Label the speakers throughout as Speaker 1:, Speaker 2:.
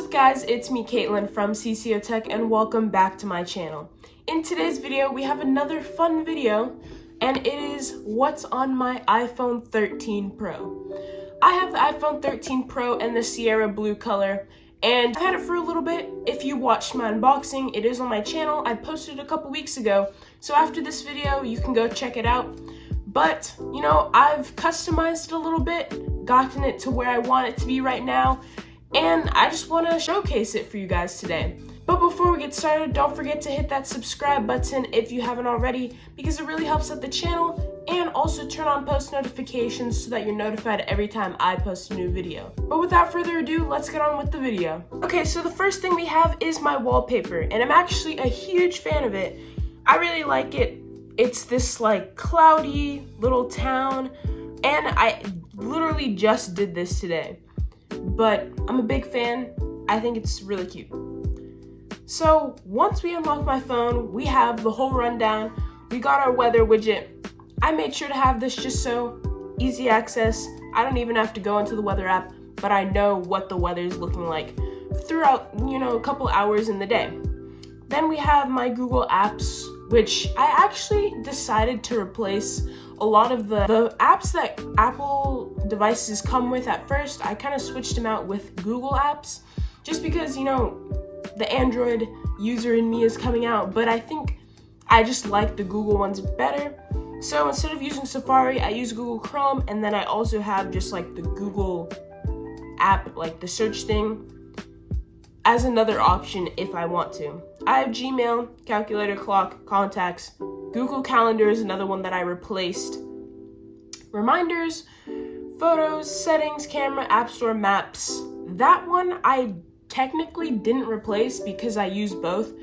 Speaker 1: up guys, it's me Caitlin from CCO Tech and welcome back to my channel. In today's video we have another fun video and it is what's on my iPhone 13 Pro. I have the iPhone 13 Pro in the Sierra blue color and I've had it for a little bit. If you watched my unboxing, it is on my channel. I posted it a couple weeks ago, so after this video you can go check it out. But, you know, I've customized it a little bit, gotten it to where I want it to be right now, and I just want to showcase it for you guys today. But before we get started, don't forget to hit that subscribe button if you haven't already, because it really helps out the channel, and also turn on post notifications so that you're notified every time I post a new video. But without further ado, let's get on with the video. Okay, so the first thing we have is my wallpaper, and I'm actually a huge fan of it. I really like it. It's this like cloudy little town, and I literally just did this today. But I'm a big fan. I think it's really cute. So once we unlock my phone, we have the whole rundown. We got our weather widget. I made sure to have this just so easy access. I don't even have to go into the weather app, but I know what the weather is looking like throughout, a couple hours in the day. Then we have my Google Apps, which I actually decided to replace a lot of the apps that Apple devices come with at first. I kind of switched them out with Google Apps just because, the Android user in me is coming out, but I think I just like the Google ones better. So instead of using Safari, I use Google Chrome, and then I also have just like the Google app, like the search thing, as another option if I want to. I have Gmail, calculator, clock, contacts. Google Calendar is another one that I replaced. Reminders, photos, settings, camera, app store, maps. That one I technically didn't replace because I use both.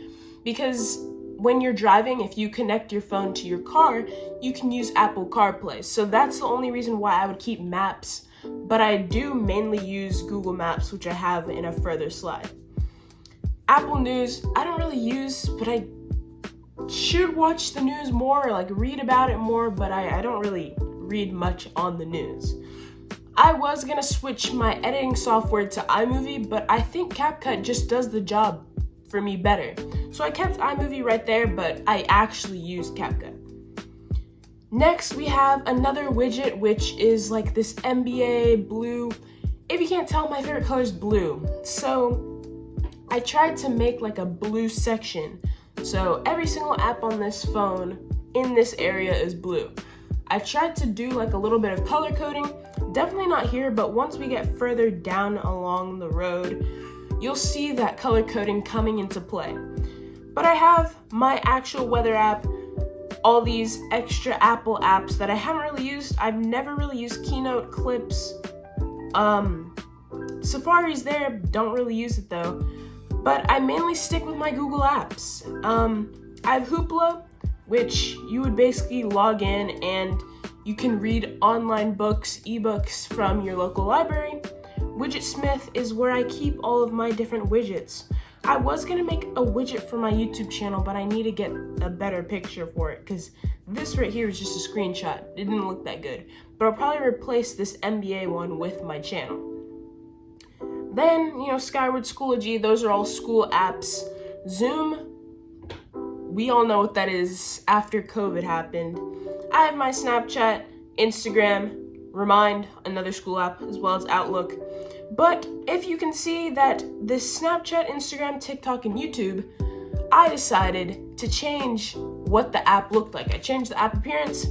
Speaker 1: Because when you're driving, if you connect your phone to your car, you can use Apple CarPlay. So that's the only reason why I would keep maps. But I do mainly use Google Maps, which I have in a further slide. Apple News, I don't really use, but I should watch the news more, or like read about it more, but I don't really read much on the news. I was gonna switch my editing software to iMovie, but I think CapCut just does the job for me better. So I kept iMovie right there, but I actually used CapCut. Next, we have another widget, which is like this NBA blue. If you can't tell, my favorite color is blue. So I tried to make like a blue section. So every single app on this phone in this area is blue. I tried to do like a little bit of color coding, definitely not here, but once we get further down along the road, you'll see that color coding coming into play. But I have my actual weather app, all these extra Apple apps that I haven't really used. I've never really used Keynote, Clips. Safari's there, don't really use it though. But I mainly stick with my Google Apps. I have Hoopla, which you would basically log in and you can read online books, ebooks from your local library. Widgetsmith is where I keep all of my different widgets. I was gonna make a widget for my YouTube channel, but I need to get a better picture for it because this right here is just a screenshot. It didn't look that good. But I'll probably replace this NBA one with my channel. Then, Skyward Schoology, those are all school apps. Zoom, we all know what that is after COVID happened. I have my Snapchat, Instagram, Remind, another school app, as well as Outlook. But if you can see that this Snapchat, Instagram, TikTok, and YouTube, I decided to change what the app looked like. I changed the app appearance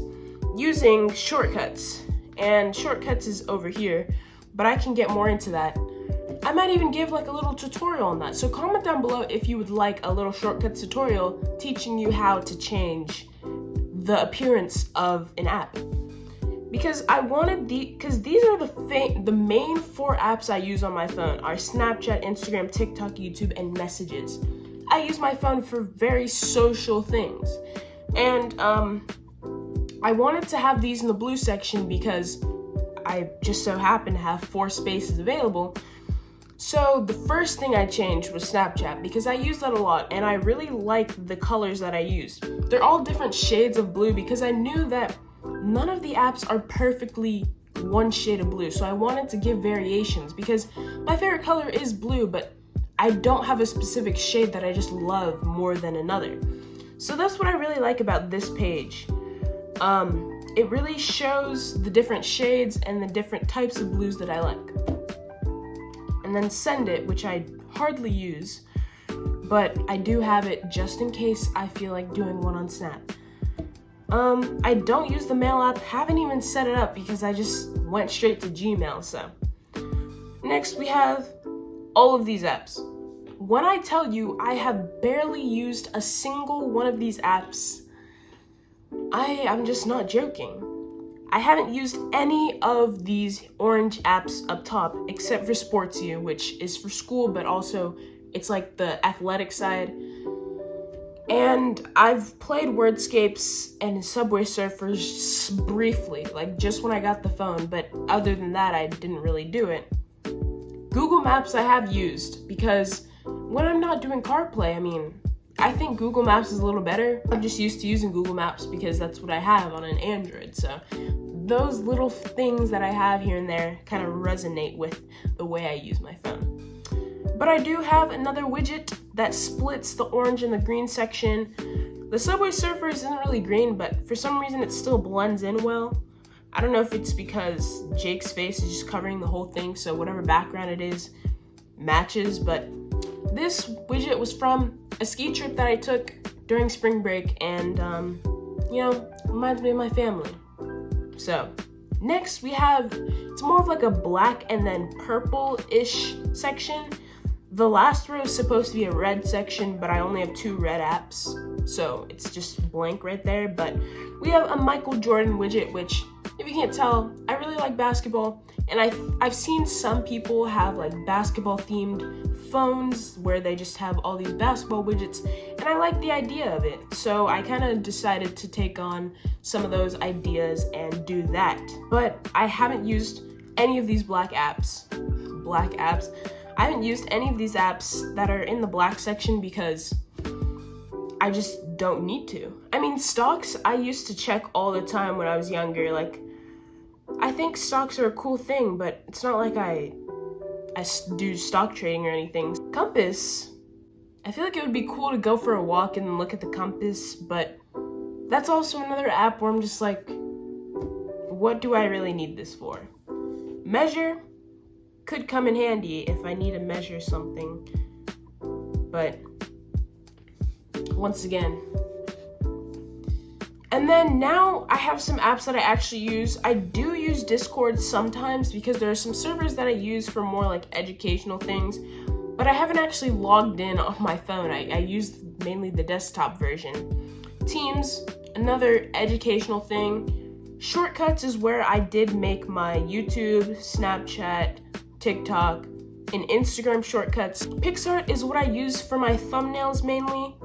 Speaker 1: using shortcuts. And shortcuts is over here, but I can get more into that. I might even give like a little tutorial on that. So comment down below if you would like a little shortcut tutorial teaching you how to change the appearance of an app. Because I wanted because these are the main 4 apps I use on my phone are Snapchat, Instagram, TikTok, YouTube, and Messages. I use my phone for very social things. And I wanted to have these in the blue section because I just so happen to have 4 spaces available. So the first thing I changed was Snapchat because I use that a lot and I really like the colors that I used. They're all different shades of blue because I knew that none of the apps are perfectly one shade of blue. So I wanted to give variations because my favorite color is blue, but I don't have a specific shade that I just love more than another. So that's what I really like about this page. It really shows the different shades and the different types of blues that I like. And then Send It, which I hardly use, but I do have it just in case I feel like doing one on Snap. I don't use the mail app, haven't even set it up because I just went straight to Gmail, so. Next we have all of these apps. When I tell you I have barely used a single one of these apps, I'm just not joking. I haven't used any of these orange apps up top except for SportsU, which is for school, but also it's like the athletic side. And I've played Wordscapes and Subway Surfers briefly, like just when I got the phone, but other than that, I didn't really do it. Google Maps I have used because when I'm not doing CarPlay, I think Google Maps is a little better. I'm just used to using Google Maps because that's what I have on an Android, so those little things that I have here and there kind of resonate with the way I use my phone. But I do have another widget that splits the orange and the green section. The Subway Surfer isn't really green, but for some reason it still blends in well. I don't know if it's because Jake's face is just covering the whole thing, so whatever background it is matches, but this widget was from a ski trip that I took during spring break, and reminds me of my family. So next we have, it's more of like a black and then purple-ish section. The last row is supposed to be a red section, but I only have 2 red apps, so it's just blank right there. But we have a Michael Jordan widget, which, if you can't tell, I really like basketball, and I've seen some people have like basketball-themed phones where they just have all these basketball widgets, and I like the idea of it, so I kind of decided to take on some of those ideas and do that. But I haven't used any of these black apps. I haven't used any of these apps that are in the black section because I just don't need to. Stocks I used to check all the time when I was younger. Like, I think stocks are a cool thing, but it's not like I do stock trading or anything. Compass, I feel like it would be cool to go for a walk and look at the compass, but that's also another app where I'm just like, what do I really need this for? Measure could come in handy if I need to measure something, but once again. And then now I have some apps that I actually use. I do use Discord sometimes because there are some servers that I use for more like educational things, but I haven't actually logged in on my phone. I use mainly the desktop version. Teams, another educational thing. Shortcuts is where I did make my YouTube, Snapchat, TikTok, and Instagram shortcuts. PixArt is what I use for my thumbnails mainly.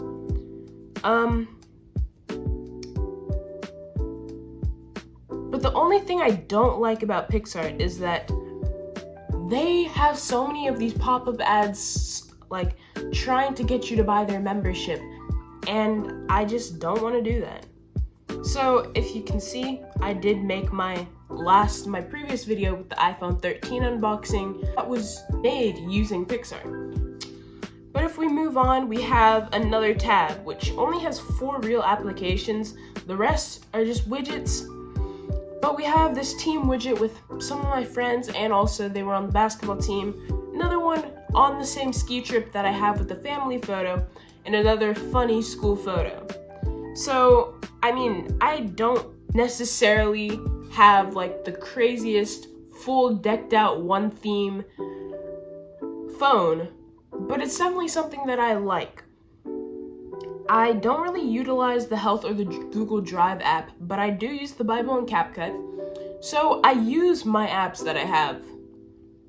Speaker 1: But the only thing I don't like about PixArt is that they have so many of these pop-up ads like trying to get you to buy their membership, and I just don't want to do that. So if you can see, I did make my previous video with the iPhone 13 unboxing that was made using PixArt. But if we move on, we have another tab which only has 4 real applications. The rest are just widgets. But we have this team widget with some of my friends, and also they were on the basketball team. Another one on the same ski trip that I have with the family photo, and another funny school photo. So, I don't necessarily have like the craziest full decked out one theme phone, but it's definitely something that I like. I don't really utilize the Health or the Google Drive app, but I do use the Bible and CapCut. So I use my apps that I have.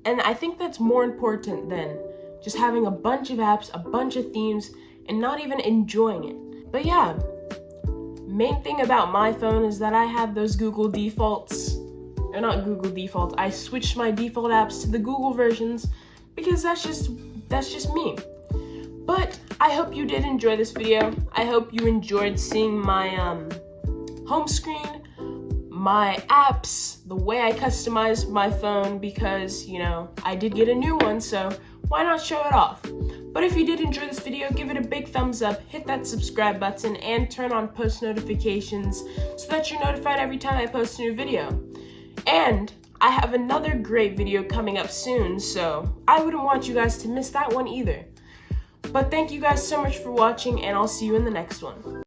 Speaker 1: And I think that's more important than just having a bunch of apps, a bunch of themes, and not even enjoying it. But yeah, main thing about my phone is that I have those Google defaults. Or not Google defaults, I switched my default apps to the Google versions because that's just me. But I hope you did enjoy this video. I hope you enjoyed seeing my home screen, my apps, the way I customized my phone because, I did get a new one, so why not show it off? But if you did enjoy this video, give it a big thumbs up, hit that subscribe button, and turn on post notifications so that you're notified every time I post a new video. And I have another great video coming up soon, so I wouldn't want you guys to miss that one either. But thank you guys so much for watching, and I'll see you in the next one.